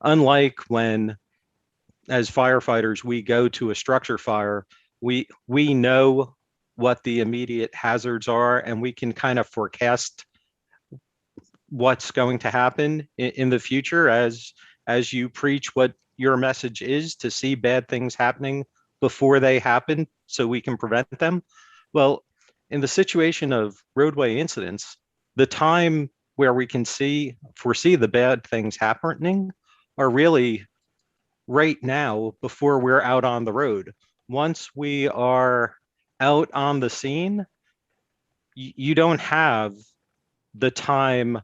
unlike when, as firefighters, we go to a structure fire, we know what the immediate hazards are, and we can kind of forecast what's going to happen in the future as you preach what your message is, to see bad things happening before they happen so we can prevent them. Well, in the situation of roadway incidents, the time where we can foresee the bad things happening are really right now before we're out on the road. Once we are out on the scene, you don't have the time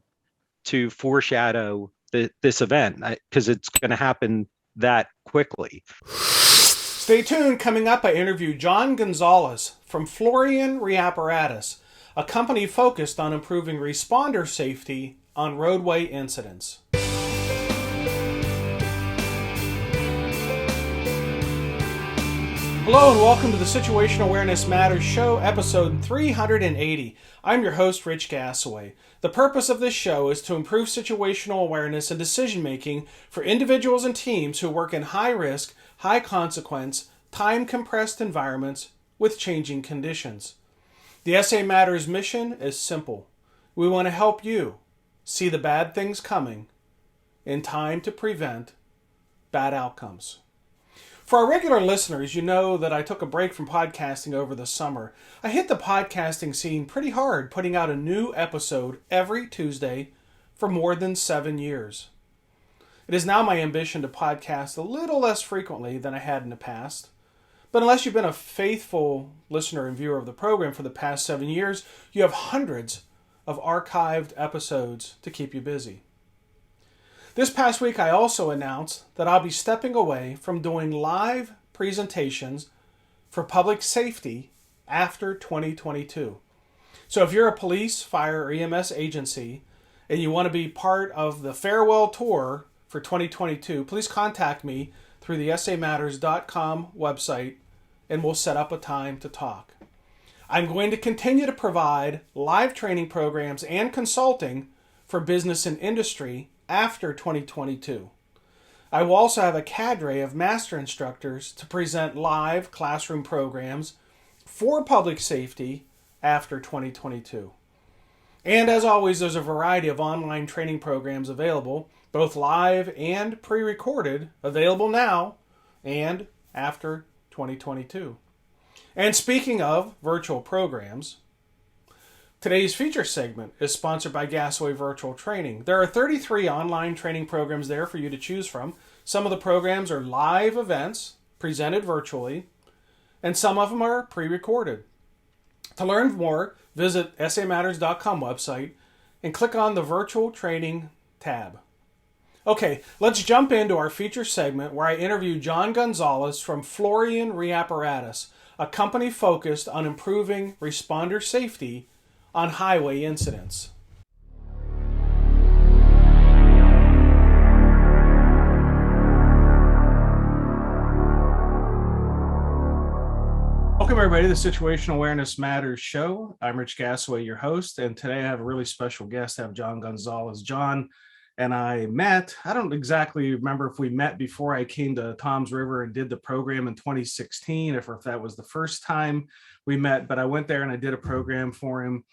to foreshadow this event because it's going to happen that quickly. Stay tuned. Coming up, I interview John Gonzalez from Florian ReApparatus, a company focused on improving responder safety on roadway incidents. Hello and welcome to the Situational Awareness Matters Show, episode 380. I'm your host, Rich Gassaway. The purpose of this show is to improve situational awareness and decision-making for individuals and teams who work in high-risk, high-consequence, time-compressed environments with changing conditions. The SA Matters mission is simple. We want to help you see the bad things coming in time to prevent bad outcomes. For our regular listeners, you know that I took a break from podcasting over the summer. I hit the podcasting scene pretty hard, putting out a new episode every Tuesday for more than 7 years. It is now my ambition to podcast a little less frequently than I had in the past. But unless you've been a faithful listener and viewer of the program for the past 7 years, you have hundreds of archived episodes to keep you busy. This past week, I also announced that I'll be stepping away from doing live presentations for public safety after 2022. So if you're a police, fire, or EMS agency and you want to be part of the farewell tour for 2022, please contact me through the samatters.com website and we'll set up a time to talk. I'm going to continue to provide live training programs and consulting for business and industry after 2022. I will also have a cadre of master instructors to present live classroom programs for public safety after 2022. And as always, there's a variety of online training programs available, both live and pre-recorded, available now and after 2022. And speaking of virtual programs, today's feature segment is sponsored by Gasaway Virtual Training. There are 33 online training programs there for you to choose from. Some of the programs are live events presented virtually, and some of them are pre-recorded. To learn more, visit samatters.com website and click on the Virtual Training tab. Okay, let's jump into our feature segment where I interview John Gonzalez from Florian Re Appratus, a company focused on improving responder safety on highway incidents. Welcome everybody to the Situational Awareness Matters Show. I'm Rich Gassaway, your host, and today I have a really special guest. I have John Gonzalez. John and I met, I don't exactly remember if we met before I came to Toms River and did the program in 2016, if that was the first time we met, but I went there and I did a program for him.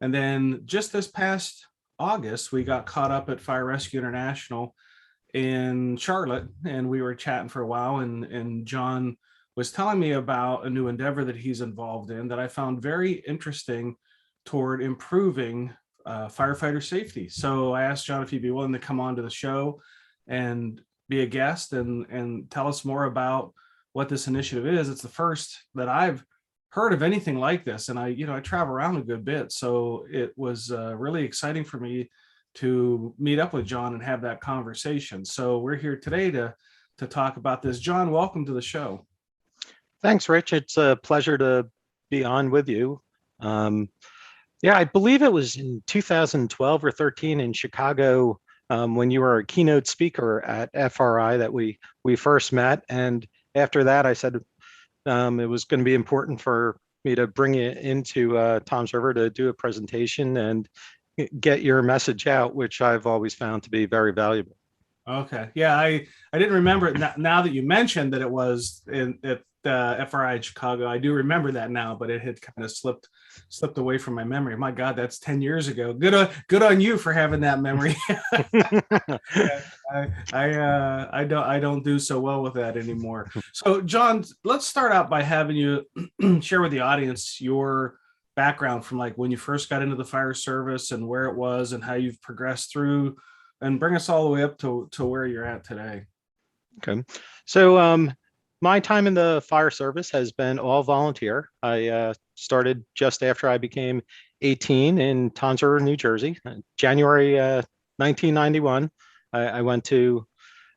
And then just this past August, we got caught up at Fire Rescue International in Charlotte, and we were chatting for a while, and John was telling me about a new endeavor that he's involved in that I found very interesting toward improving firefighter safety. So I asked John if he'd be willing to come on to the show and be a guest and tell us more about what this initiative is. It's the first that I've heard of anything like this, and I travel around a good bit, so it was really exciting for me to meet up with John and have that conversation. So we're here today to talk about this. John, welcome to the show. Thanks, Rich. It's a pleasure to be on with you. I believe it was in 2012 or 13 in Chicago when you were a keynote speaker at FRI that we first met, and after that I said it was going to be important for me to bring you into Toms River to do a presentation and get your message out, which I've always found to be very valuable. Okay. Yeah, I didn't remember it now that you mentioned that it was at FRI Chicago. I do remember that now, but it had kind of slipped away from my memory. My God, that's 10 years ago. Good on you for having that memory. Yeah, I don't do so well with that anymore. So, John, let's start out by having you share with the audience your background from like when you first got into the fire service and where it was and how you've progressed through, and bring us all the way up to where you're at today. Okay. So my time in the fire service has been all volunteer. I started just after I became 18 in Toms River, New Jersey, January 1991. I went to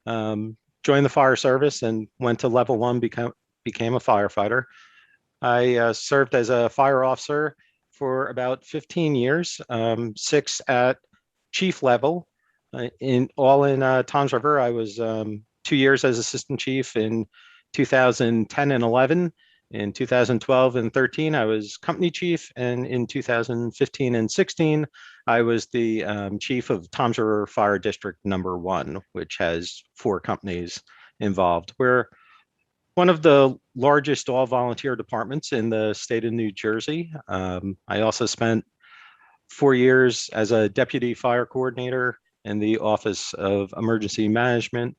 join the fire service and went to level one, became a firefighter. I served as a fire officer for about 15 years, six at chief level. In Toms River, I was 2 years as assistant chief in 2010 and 11. In 2012 and 13, I was company chief, and in 2015 and 16, I was the chief of Toms River Fire District Number 1, which has 4 companies involved. We're one of the largest all-volunteer departments in the state of New Jersey. I also spent 4 years as a deputy fire coordinator in the Office of Emergency Management.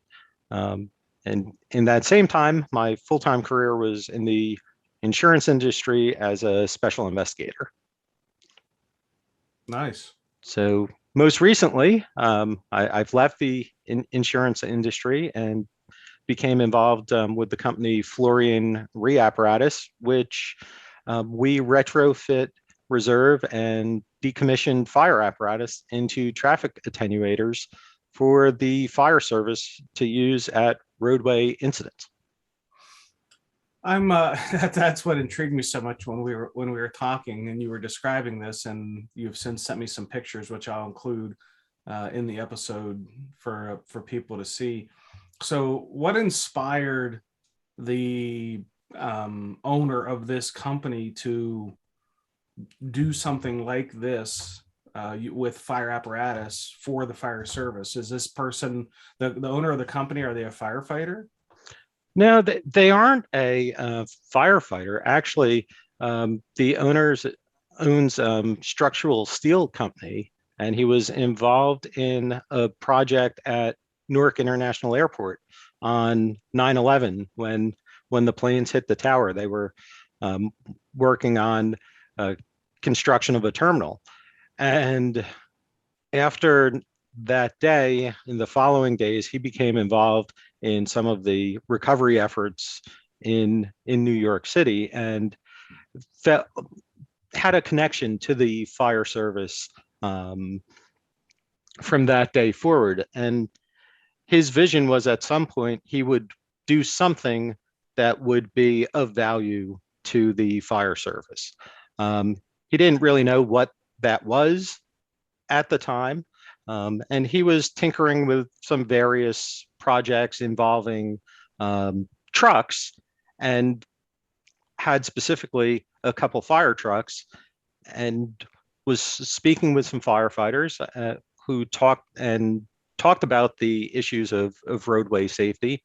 And in that same time, my full-time career was in the insurance industry as a special investigator. Nice. So most recently, I've left the insurance industry and became involved with the company Florian Re Appratus, which we retrofit, reserve, and decommission fire apparatus into traffic attenuators for the fire service to use at roadway incidents. I'm that's what intrigued me so much when we were talking and you were describing this, and you've since sent me some pictures which I'll include in the episode for people to see. So what inspired the owner of this company to do something like this with fire apparatus for the fire service? Is this person, the owner of the company, are they a firefighter? No, they aren't a firefighter. Actually, the owns structural steel company, and he was involved in a project at Newark International Airport on 9/11 when the planes hit the tower. They were working on construction of a terminal. And after that day, in the following days, he became involved in some of the recovery efforts in New York City, and had a connection to the fire service from that day forward. And his vision was at some point he would do something that would be of value to the fire service. He didn't really know what that was at the time. And he was tinkering with some various projects involving trucks, and had specifically a couple fire trucks, and was speaking with some firefighters who talked about the issues of roadway safety.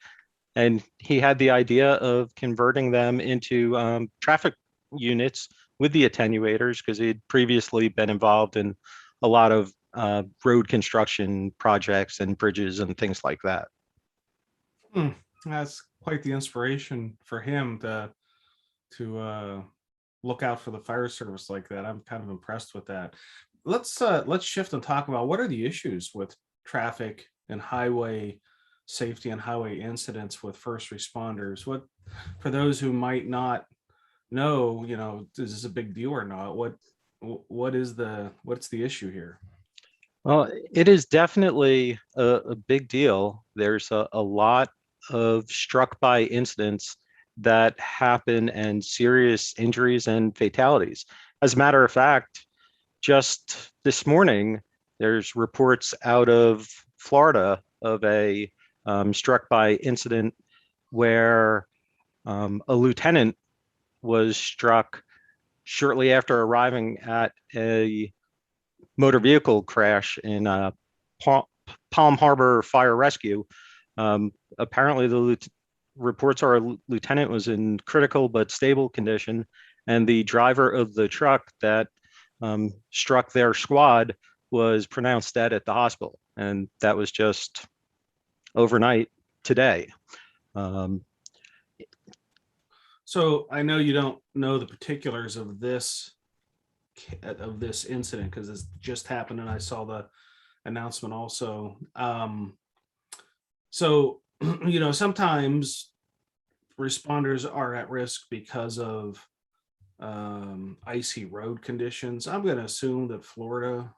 And he had the idea of converting them into traffic units with the attenuators, because he'd previously been involved in a lot of road construction projects and bridges and things like that. That's quite the inspiration for him to look out for the fire service like that. I'm kind of impressed with that. Let's shift and talk about what are the issues with traffic and highway safety and highway incidents with first responders. What, for those who might not know, is this a big deal or not? What's the issue here? Well, it is definitely a big deal. There's a lot of struck by incidents that happen, and serious injuries and fatalities. As a matter of fact, just this morning, there's reports out of Florida of a struck by incident where a lieutenant was struck shortly after arriving at a motor vehicle crash in Palm Harbor Fire Rescue. Apparently, the reports are a lieutenant was in critical but stable condition, and the driver of the truck that struck their squad was pronounced dead at the hospital, and that was just overnight today. So I know you don't know the particulars of this incident because this just happened, and I saw the announcement also. So sometimes responders are at risk because of icy road conditions. I'm going to assume that Florida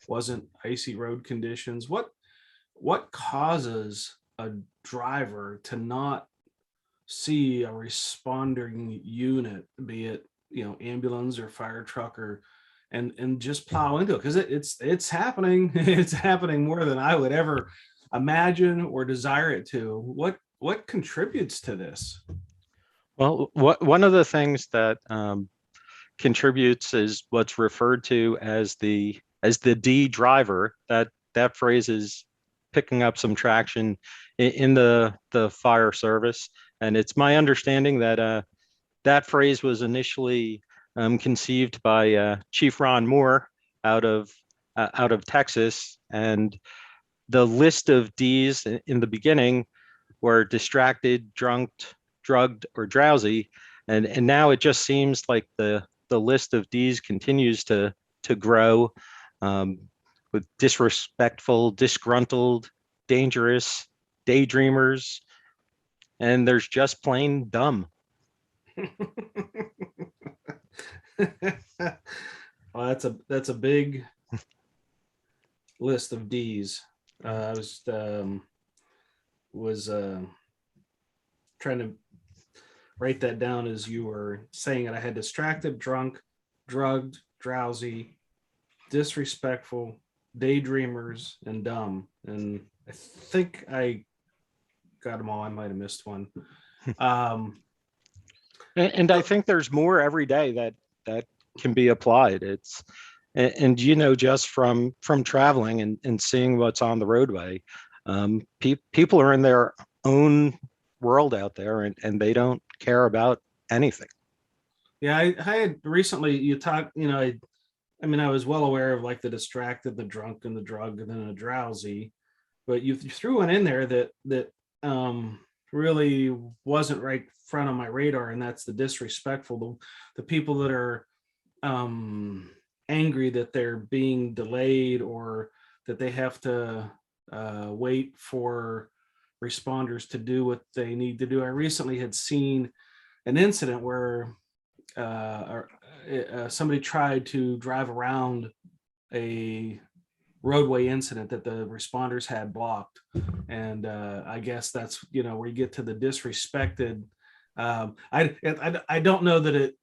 wasn't icy road conditions. What causes a driver to not see a responding unit, be it ambulance or fire truck, or and just plow into it? Because it's happening. It's happening more than I would ever imagine or desire it to. What contributes to this? Well, one of the things that contributes is what's referred to as the D driver. That phrase is picking up some traction in the fire service, and it's my understanding that that phrase was initially conceived by Chief Ron Moore out of Texas, and the list of D's in the beginning were distracted, drunk, drugged, or drowsy, and now it just seems like the list of D's continues to grow, with disrespectful, disgruntled, dangerous, daydreamers, and there's just plain dumb. Well, that's a big list of D's. I was trying to write that down as you were saying it. I had distracted, drunk, drugged, drowsy, disrespectful, daydreamers, and dumb. And I think I got them all. I might have missed one. And I think there's more every day that can be applied. And just from traveling and seeing what's on the roadway, people are in their own world out there, and they don't care about anything. Yeah, I had recently, you talked, I was well aware of like the distracted, the drunk, and the drugged, and then the drowsy, but you threw one in there that really wasn't right front of my radar, and that's the disrespectful, the people that are angry that they're being delayed, or that they have to wait for responders to do what they need to do. I recently had seen an incident where somebody tried to drive around a roadway incident that the responders had blocked, and I guess that's where you get to the disrespected. I don't know that it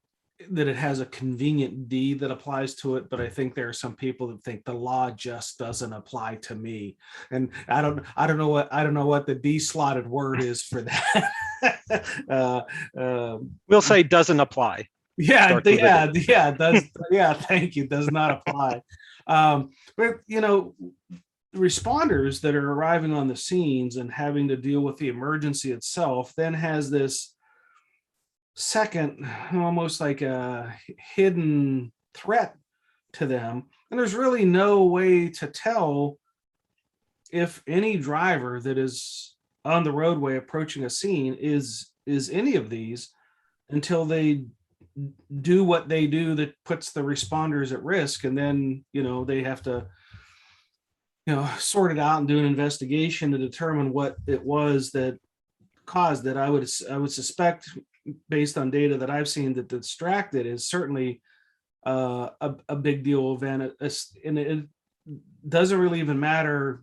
has a convenient D that applies to it, but I think there are some people that think the law just doesn't apply to me, and I don't know what the D slotted word is for that. We'll say doesn't apply. Yeah. Thank you. Does not apply. But responders that are arriving on the scenes and having to deal with the emergency itself then has this second, almost like a hidden threat to them, and there's really no way to tell if any driver that is on the roadway approaching a scene is any of these until they do what they do that puts the responders at risk, and then they have to sort it out and do an investigation to determine what it was that caused it. I would suspect, based on data that I've seen, that the distracted is certainly a big deal event, and it doesn't really even matter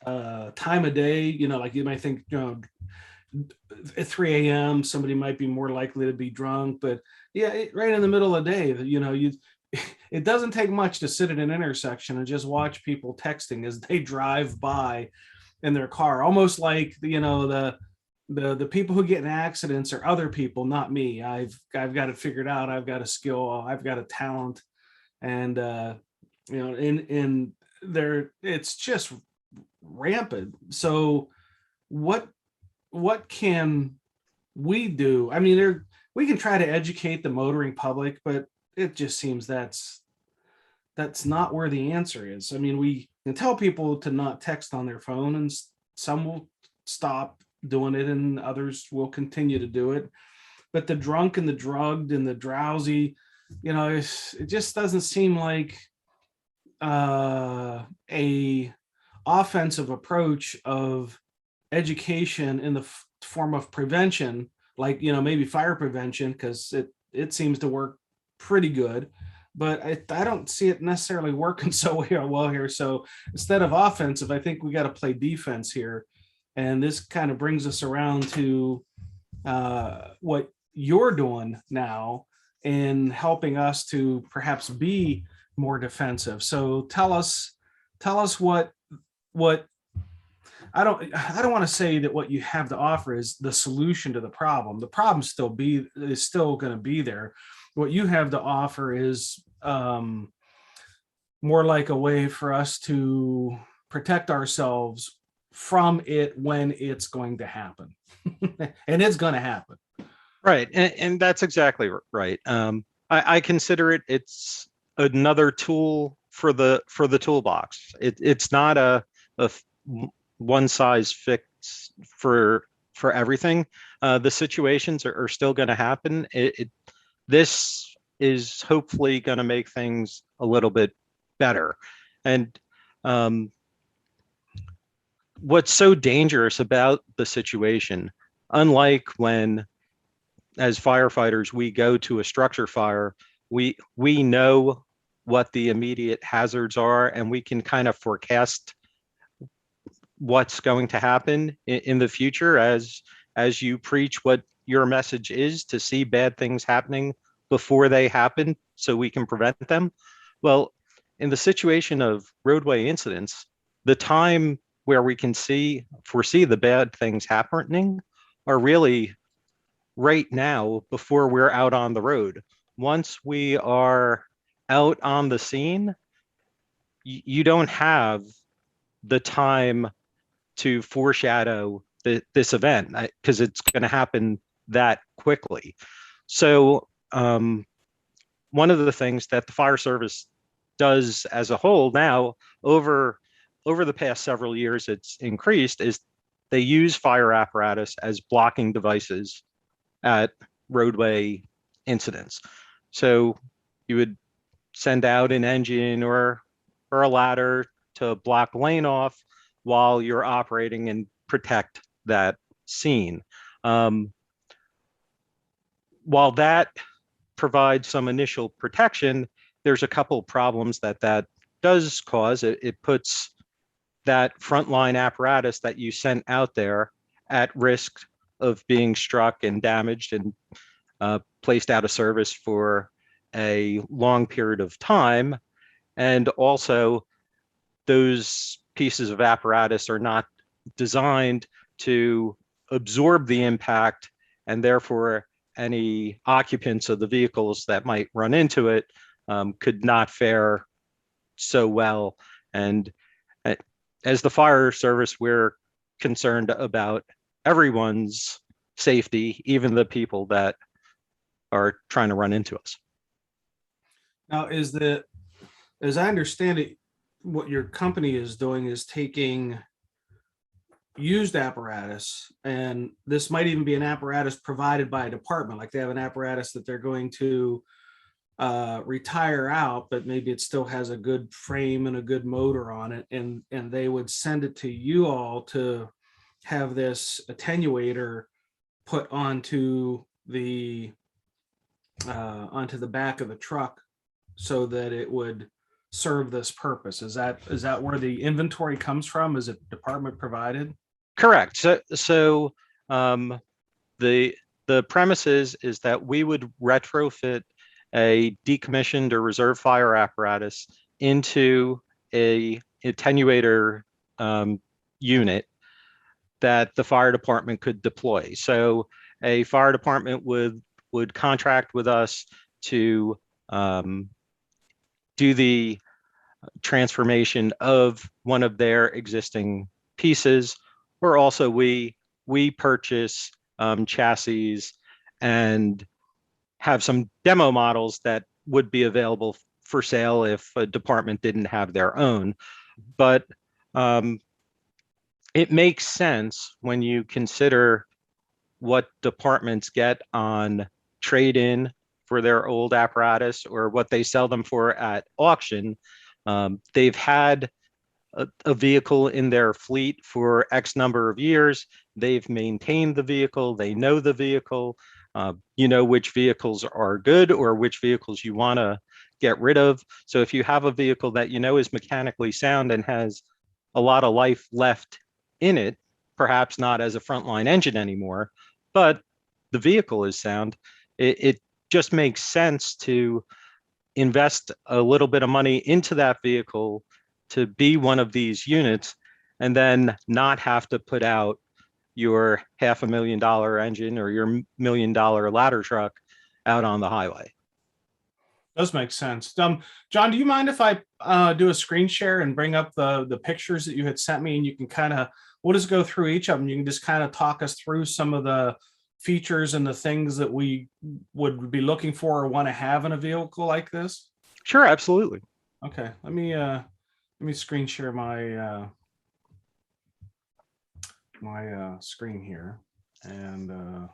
time of day. Like you might think, at 3 a.m. somebody might be more likely to be drunk, but right in the middle of the day, it doesn't take much to sit at an intersection and just watch people texting as they drive by in their car, almost like the people who get in accidents are other people, not me. I've got it figured out. I've got a skill. I've got a talent, and in it's just rampant. So what can we do? I mean, we can try to educate the motoring public, but it just seems that's not where the answer is. I mean, we can tell people to not text on their phone, and some will stop doing it, and others will continue to do it. But the drunk and the drugged and the drowsy, it just doesn't seem like a offensive approach of education in the form of prevention, like maybe fire prevention, because it seems to work pretty good. But I don't see it necessarily working so well here. So instead of offensive, I think we got to play defense here. And this kind of brings us around to what you're doing now in helping us to perhaps be more defensive. So tell us what I don't want to say that what you have to offer is the solution to the problem. The problem is still going to be there. What you have to offer is more like a way for us to protect ourselves from it when it's going to happen. And it's going to happen. Right. And that's exactly right. I consider it's another tool for the toolbox. It's not a one size fits for everything. The situations are still going to happen. This is hopefully going to make things a little bit better. And what's so dangerous about the situation, unlike when, as firefighters, we go to a structure fire, we know what the immediate hazards are, and we can kind of forecast what's going to happen in the future as you preach what your message is, to see bad things happening before they happen so we can prevent them. Well, in the situation of roadway incidents, the time where we can foresee the bad things happening are really right now before we're out on the road. Once we are out on the scene, you don't have the time to foreshadow this event because it's going to happen that quickly. So one of the things that the fire service does as a whole now, over the past several years, it's increased, is they use fire apparatus as blocking devices at roadway incidents. So you would send out an engine or a ladder to block lane off while you're operating and protect that scene. While that provides some initial protection, there's a couple problems that does cause. It puts that frontline apparatus that you sent out there at risk of being struck and damaged and placed out of service for a long period of time. And also, those pieces of apparatus are not designed to absorb the impact, and therefore any occupants of the vehicles that might run into it could not fare so well. And as the fire service, we're concerned about everyone's safety, even the people that are trying to run into us. Now, as I understand it, what your company is doing is taking used apparatus, and this might even be an apparatus provided by a department, like they have an apparatus that they're going to retire out, but maybe it still has a good frame and a good motor on it, and they would send it to you all to have this attenuator put onto the back of the truck so that it would serve this purpose. Is that where the inventory comes from? Is it department provided? Correct. So the premise is that we would retrofit a decommissioned or reserve fire apparatus into a attenuator unit that the fire department could deploy. So a fire department would contract with us to do the transformation of one of their existing pieces, or also we purchase chassis and have some demo models that would be available for sale if a department didn't have their own. But it makes sense when you consider what departments get on trade-in for their old apparatus or what they sell them for at auction. They've had a vehicle in their fleet for X number of years. They've maintained the vehicle. They know the vehicle. You know which vehicles are good or which vehicles you want to get rid of. So if you have a vehicle that you know is mechanically sound and has a lot of life left in it, perhaps not as a frontline engine anymore, but the vehicle is sound, it just makes sense to invest a little bit of money into that vehicle to be one of these units and then not have to put out your $500,000 engine or your $1 million ladder truck out on the highway. Does make sense. John, do you mind if I do a screen share and bring up the pictures that you had sent me, and you can kind of, we'll just go through each of them. You can just kind of talk us through some of the features and the things that we would be looking for or want to have in a vehicle like this. Sure, absolutely. Okay, let me screen share my screen here, and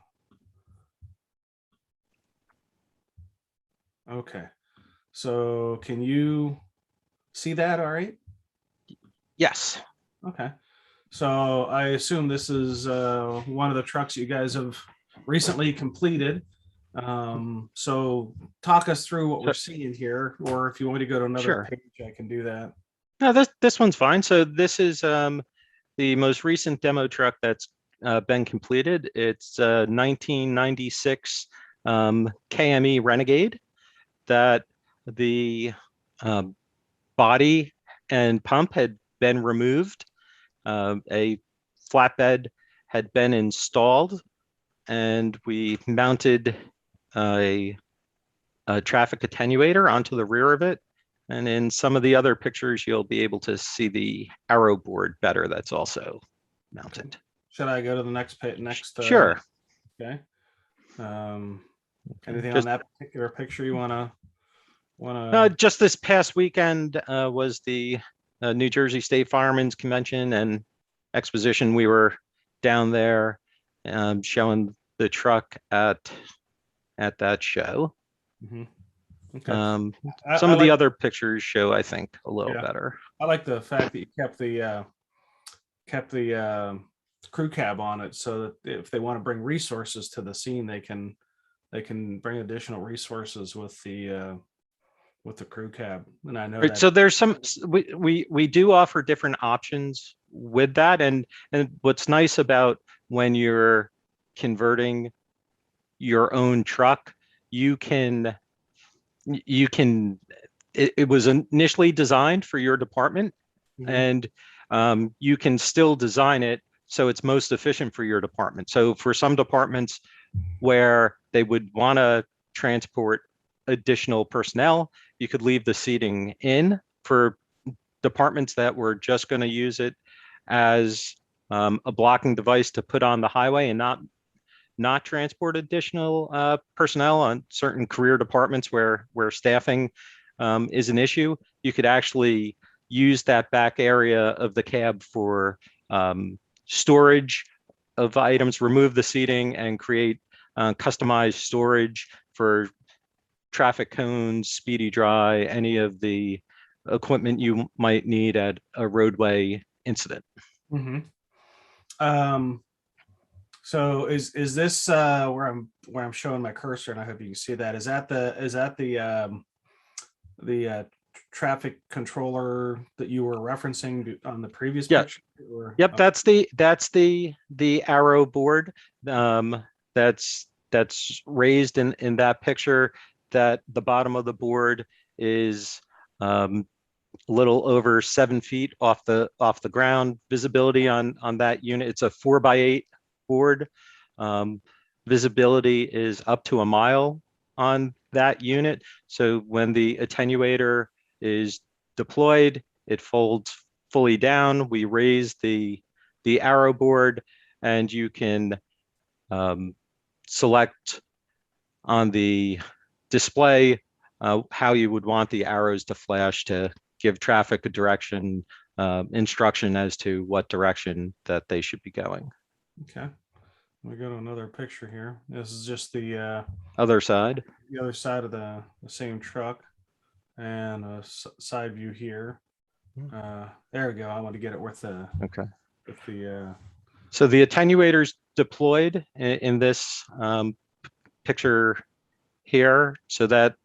okay, so can you see that all right? Yes. Okay, so I assume this is one of the trucks you guys have recently completed. So talk us through what we're seeing here, or if you want me to go to another page, I can do that. No, this one's fine. So this is the most recent demo truck that's been completed. It's a 1996 KME Renegade that the body and pump had been removed. A flatbed had been installed, and we mounted a traffic attenuator onto the rear of it. And in some of the other pictures, you'll be able to see the arrow board better that's also mounted. Should I go to the next page? Sure. Okay. Anything on that particular picture you want to? Just this past weekend was the New Jersey State Firemen's Convention and Exposition. We were down there showing the truck at that show. Mm-hmm. Okay. Some of the other pictures show, I think, a little better. I like the fact that you kept the crew cab on it, so that if they want to bring resources to the scene, they can bring additional resources with the crew cab. And I know so there's some we do offer different options with that, and what's nice about when you're converting your own truck, it was initially designed for your department, mm-hmm. and you can still design it so it's most efficient for your department. So for some departments where they would want to transport additional personnel, you could leave the seating in. For departments that were just going to use it as a blocking device to put on the highway and not transport additional personnel on certain career departments where staffing is an issue, you could actually use that back area of the cab for storage of items, remove the seating, and create customized storage for traffic cones, speedy dry, any of the equipment you might need at a roadway incident. Mm-hmm. So is this where I'm showing my cursor, and I hope you can see that. Is that the traffic controller that you were referencing on the previous picture? Yep, that's the arrow board that's raised in that picture. That the bottom of the board is a little over 7 feet off the ground. Visibility on that unit, it's a 4x8 board. Visibility is up to a mile on that unit. So when the attenuator is deployed, it folds fully down. We raise the arrow board, and you can select on the display how you would want the arrows to flash to give traffic a direction, instruction as to what direction that they should be going. Okay. We go to another picture here. This is just the Other side. other side of the same truck, and a side view here. There we go. I want to get it with the Okay. with the So the attenuator's deployed in this picture here. So that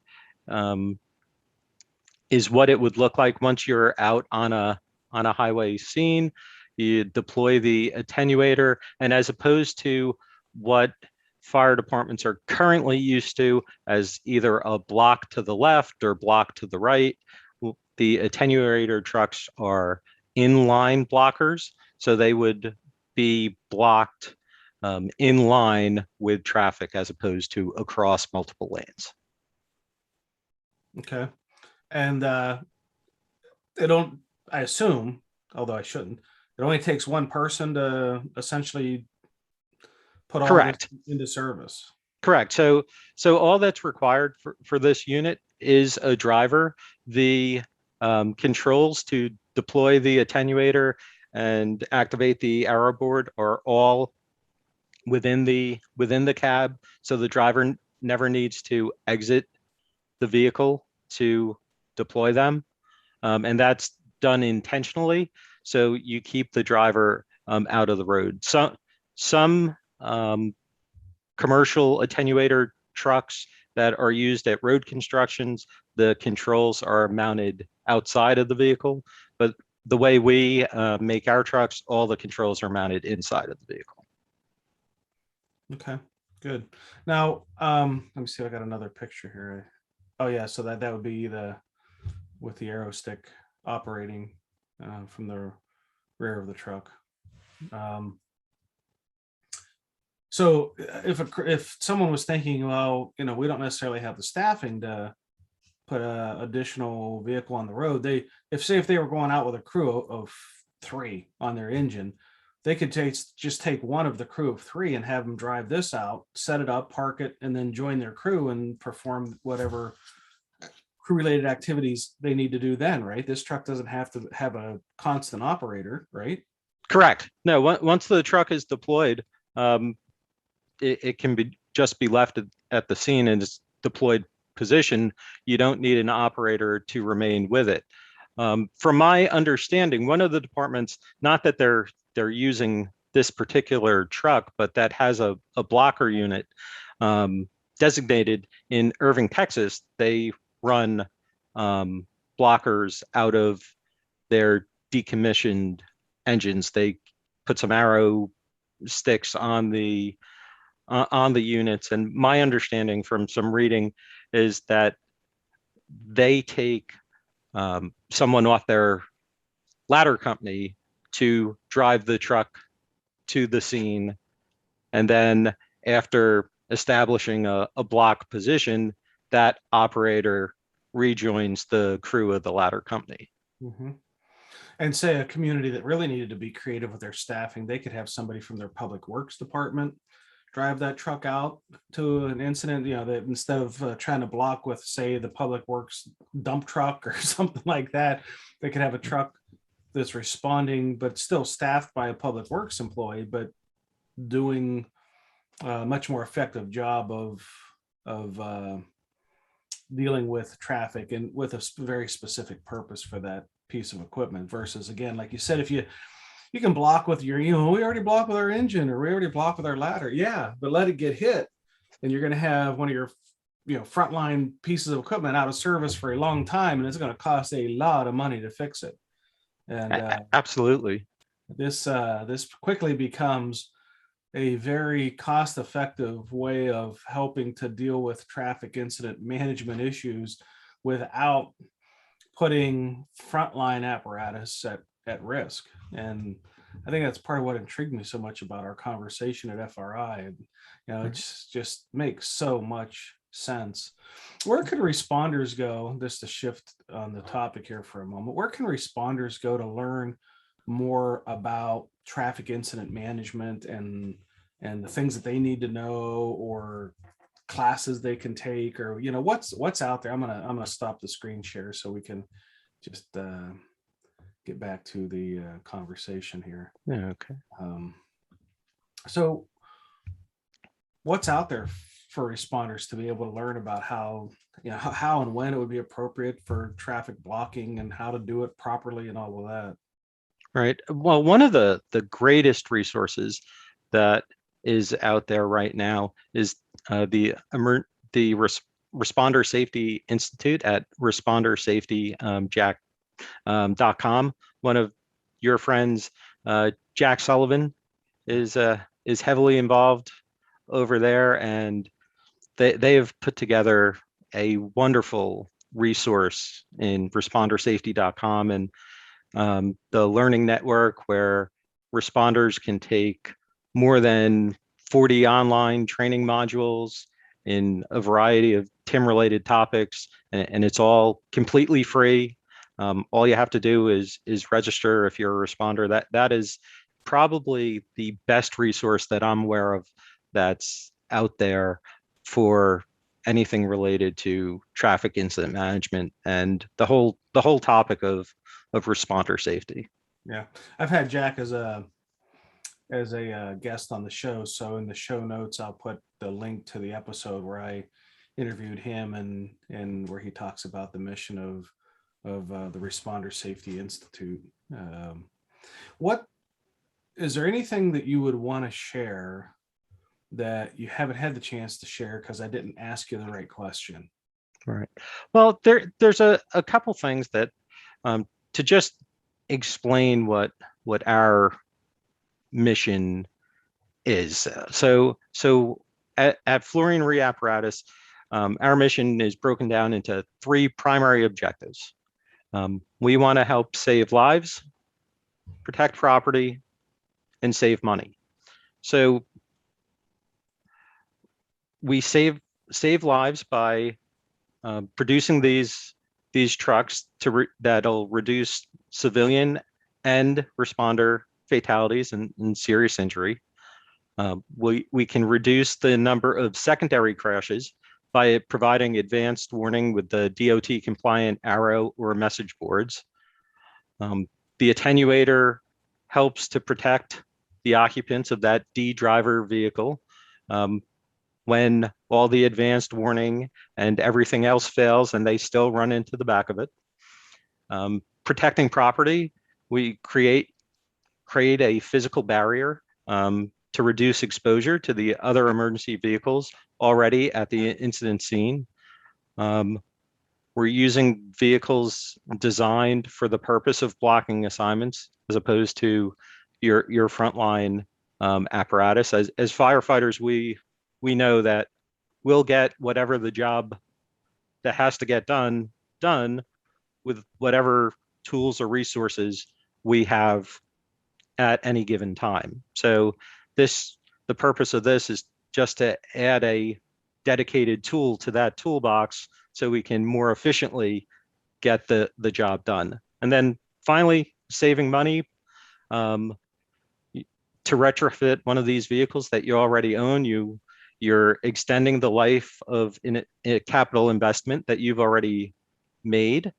is what it would look like once you're out on a highway scene. You deploy the attenuator, and as opposed to what fire departments are currently used to as either a block to the left or block to the right, the attenuator trucks are inline blockers, so they would be blocked in line with traffic as opposed to across multiple lanes. Okay. And they don't, I assume, although I shouldn't, it only takes one person to essentially put all Correct. this into service. Correct. So all that's required for this unit is a driver. The controls to deploy the attenuator and activate the arrow board are all within the cab. So the driver never needs to exit the vehicle to deploy them. And that's done intentionally. So you keep the driver out of the road. Some commercial attenuator trucks that are used at road constructions, the controls are mounted outside of the vehicle. But the way we make our trucks, all the controls are mounted inside of the vehicle. Okay, good. Now, let me see if I got another picture here. Oh yeah, so that would be with the arrow stick operating from the rear of the truck. So if someone was thinking, well, we don't necessarily have the staffing to put a additional vehicle on the road, if they were going out with a crew of 3 on their engine, they could just take one of the crew of 3 and have them drive this out, set it up, park it, and then join their crew and perform whatever crew related activities they need to do then, right? This truck doesn't have to have a constant operator, right? Correct. No, once the truck is deployed, it can just be left at the scene in its deployed position. You don't need an operator to remain with it. From my understanding, one of the departments, not that they're using this particular truck, but that has a blocker unit designated in Irving, Texas. They run blockers out of their decommissioned engines. They put some arrow sticks on the units, and my understanding from some reading is that they take someone off their ladder company to drive the truck to the scene, and then after establishing a block position, that operator rejoins the crew of the ladder company. Mm-hmm. And say a community that really needed to be creative with their staffing, they could have somebody from their public works department drive that truck out to an incident, that instead of trying to block with, say, the public works dump truck or something like that, they could have a truck that's responding, but still staffed by a public works employee, but doing a much more effective job of dealing with traffic and with a very specific purpose for that piece of equipment. Versus, again, like you said, if you can block with your, we already block with our engine, or we already block with our ladder. Yeah, but let it get hit, and you're going to have one of your, frontline pieces of equipment out of service for a long time, and it's going to cost a lot of money to fix it. And absolutely, this quickly becomes a very cost-effective way of helping to deal with traffic incident management issues without putting frontline apparatus at risk. And I think that's part of what intrigued me so much about our conversation at FRI. And, it just makes so much sense. Where can responders go, just to shift on the topic here for a moment, where can responders go to learn more about traffic incident management and the things that they need to know, or classes they can take, or what's out there? I'm gonna stop the screen share so we can just get back to the conversation here. Yeah, okay. So what's out there for responders to be able to learn about how and when it would be appropriate for traffic blocking and how to do it properly and all of that? Right. Well, one of the greatest resources that is out there right now is the Responder Safety Institute at respondersafety.com. One of your friends, Jack Sullivan, is heavily involved over there, and they have put together a wonderful resource in respondersafety.com, and the learning network where responders can take more than 40 online training modules in a variety of TIM related topics, and it's all completely free. All you have to do is register if you're a responder. That is probably the best resource that I'm aware of that's out there for anything related to traffic incident management and the whole topic of responder safety. Yeah, I've had Jack as a guest on the show, so in the show notes I'll put the link to the episode where I interviewed him and where he talks about the mission of the Responder Safety Institute. What is there anything that you would want to share that you haven't had the chance to share because I didn't ask you the right question? Right. Well, there's a couple things that to just explain what our mission is. So at Florian Re Appratus, our mission is broken down into three primary objectives. We want to help save lives, protect property, and save money. So we save lives by producing these trucks that'll reduce civilian and responder fatalities and serious injury. We can reduce the number of secondary crashes by providing advanced warning with the DOT compliant arrow or message boards. The attenuator helps to protect the occupants of that D driver vehicle when all the advanced warning and everything else fails and they still run into the back of it. Protecting property, we create a physical barrier to reduce exposure to the other emergency vehicles already at the incident scene. We're using vehicles designed for the purpose of blocking assignments as opposed to your frontline apparatus. As firefighters, we know that we'll get whatever the job that has to get done with whatever tools or resources we have at any given time. So the purpose of this is just to add a dedicated tool to that toolbox so we can more efficiently get the job done. And then finally, saving money. To retrofit one of these vehicles that you already own, you're extending the life of a capital investment that you've already made.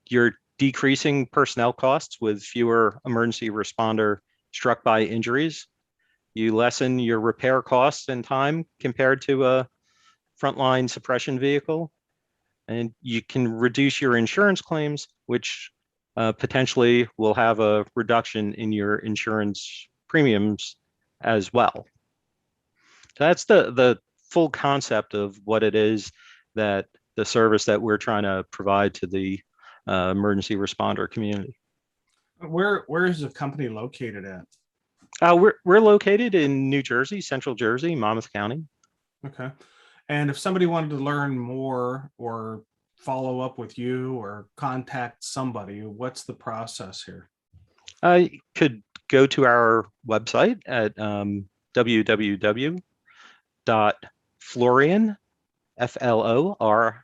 You're decreasing personnel costs with fewer emergency responder struck by injuries. You lessen your repair costs and time compared to a frontline suppression vehicle. And you can reduce your insurance claims, which potentially will have a reduction in your insurance premiums as well. So that's the full concept of what it is that the service that we're trying to provide to the emergency responder community. Where is the company located at? We're located in New Jersey, Central Jersey, Monmouth County. Okay. And if somebody wanted to learn more or follow up with you or contact somebody, what's the process here? You could go to our website at www.florian Florian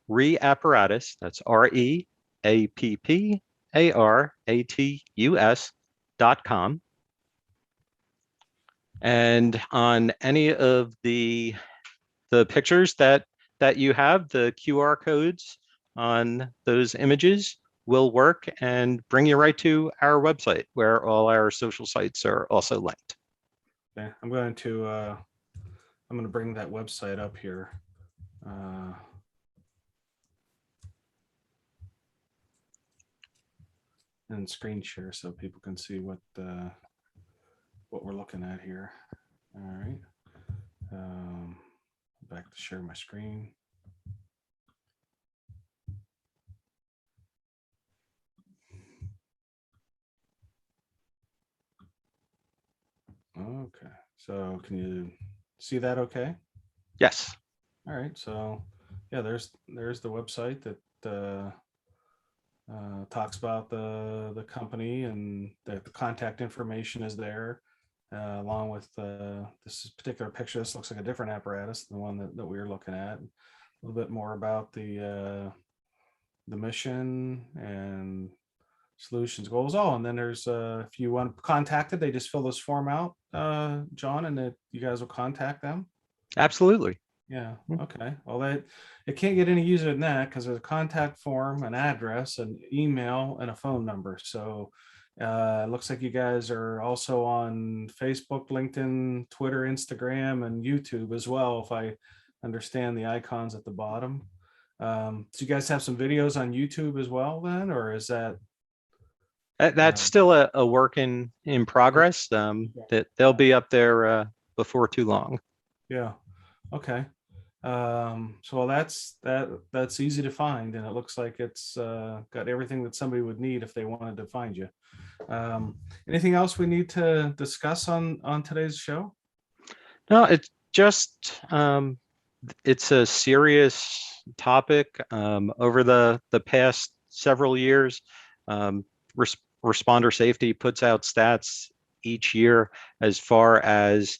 ReApparatus. That's ReApparatus.com. And on any of the pictures that you have, the QR codes on those images will work and bring you right to our website, where all our social sites are also linked. Okay, I'm going to bring that website up here. And screen share so people can see what we're looking at here. All right. Back to share my screen. Okay, so can you see that okay? Yes. All right, so yeah, there's the website that talks about the company, and the contact information is there, along with this particular picture. This looks like a different apparatus than the one that we were looking at. A little bit more about the mission and solutions, goals. Oh, and then there's if you want contacted, they just fill this form out, John, and that you guys will contact them. Absolutely. Yeah. Okay. Well, it can't get any easier than that, because there's a contact form, an address, an email, and a phone number. So it looks like you guys are also on Facebook, LinkedIn, Twitter, Instagram, and YouTube as well, if I understand the icons at the bottom. Do you guys have some videos on YouTube as well then, or is that? That's still a work in progress. That they'll be up there before too long. Yeah. Okay. So that's easy to find, and it looks like it's got everything that somebody would need if they wanted to find you. Anything else we need to discuss on today's show? No, it's just it's a serious topic. Over the past several years, responder safety puts out stats each year as far as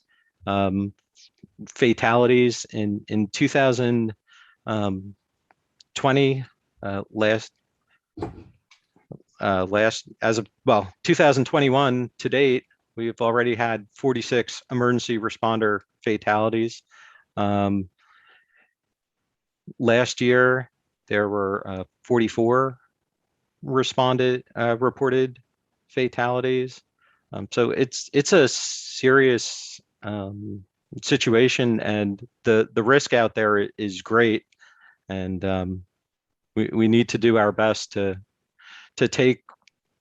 fatalities. In 2020, last as of 2021 to date, we've already had 46 emergency responder fatalities. Last year there were 44 reported fatalities. So it's a serious situation, and the risk out there is great, and we need to do our best to take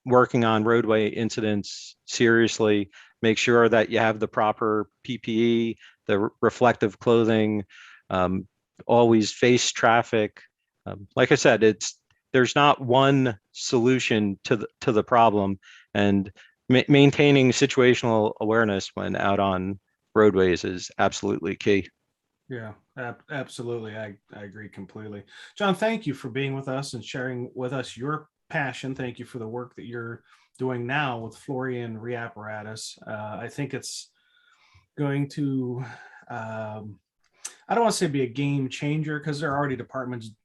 working on roadway incidents seriously. Make sure that you have the proper PPE, the reflective clothing, always face traffic. Like I said, there's not one solution to the problem, and maintaining situational awareness when out on roadways is absolutely key. Yeah, absolutely. I agree completely. John, thank you for being with us and sharing with us your passion. Thank you for the work that you're doing now with Florian Re Appratus. I think it's going to, I don't want to say be a game changer, because there are already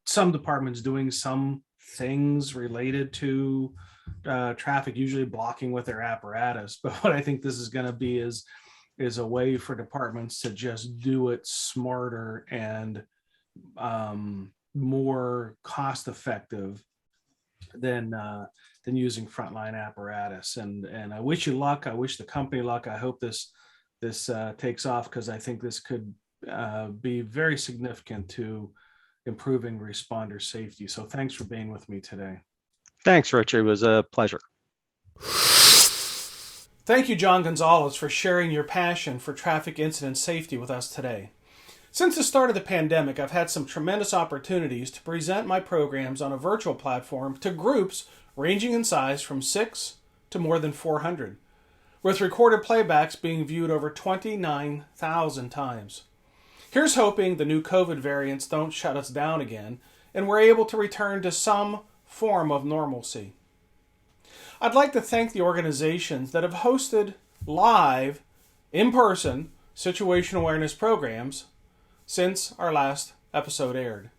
some departments doing some things related to traffic, usually blocking with their apparatus. But what I think this is going to be is a way for departments to just do it smarter and more cost effective than using frontline apparatus. And I wish you luck. I wish the company luck. I hope this takes off, because I think this could be very significant to improving responder safety. So thanks for being with me today. Thanks, Rich. It was a pleasure. Thank you, John Gonzalez, for sharing your passion for traffic incident safety with us today. Since the start of the pandemic, I've had some tremendous opportunities to present my programs on a virtual platform to groups ranging in size from 6 to more than 400, with recorded playbacks being viewed over 29,000 times. Here's hoping the new COVID variants don't shut us down again, and we're able to return to some form of normalcy. I'd like to thank the organizations that have hosted live, in-person situational awareness programs since our last episode aired.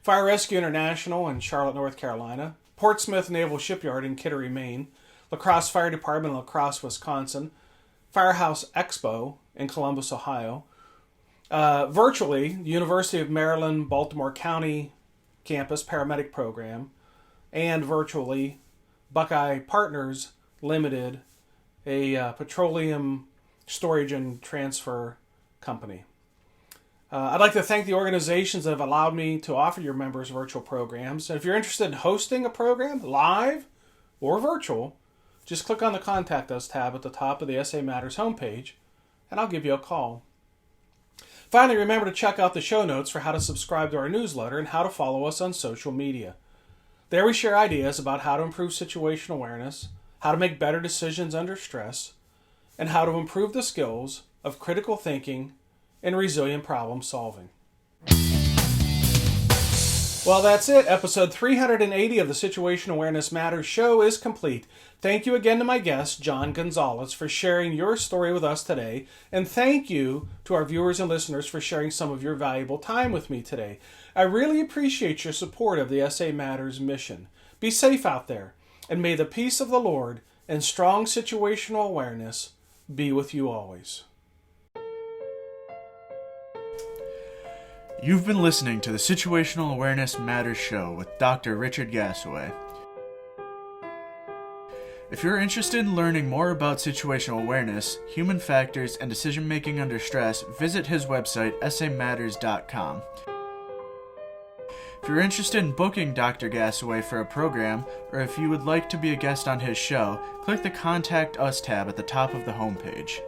Fire Rescue International in Charlotte, North Carolina, Portsmouth Naval Shipyard in Kittery, Maine, La Crosse Fire Department in La Crosse, Wisconsin, Firehouse Expo in Columbus, Ohio, virtually, University of Maryland, Baltimore County campus paramedic program, and virtually, Buckeye Partners Limited, a petroleum storage and transfer company. I'd like to thank the organizations that have allowed me to offer your members virtual programs. And if you're interested in hosting a program, live or virtual, just click on the Contact Us tab at the top of the SA Matters homepage, and I'll give you a call. Finally, remember to check out the show notes for how to subscribe to our newsletter and how to follow us on social media. There we share ideas about how to improve situational awareness, how to make better decisions under stress, and how to improve the skills of critical thinking and resilient problem solving. Well, that's it. Episode 380 of the Situational Awareness Matters show is complete. Thank you again to my guest, John Gonzalez, for sharing your story with us today. And thank you to our viewers and listeners for sharing some of your valuable time with me today. I really appreciate your support of the SA Matters mission. Be safe out there, and may the peace of the Lord and strong situational awareness be with you always. You've been listening to the Situational Awareness Matters show with Dr. Richard Gasaway. If you're interested in learning more about situational awareness, human factors, and decision-making under stress, visit his website, samatters.com. If you're interested in booking Dr. Gasaway for a program, or if you would like to be a guest on his show, click the Contact Us tab at the top of the homepage.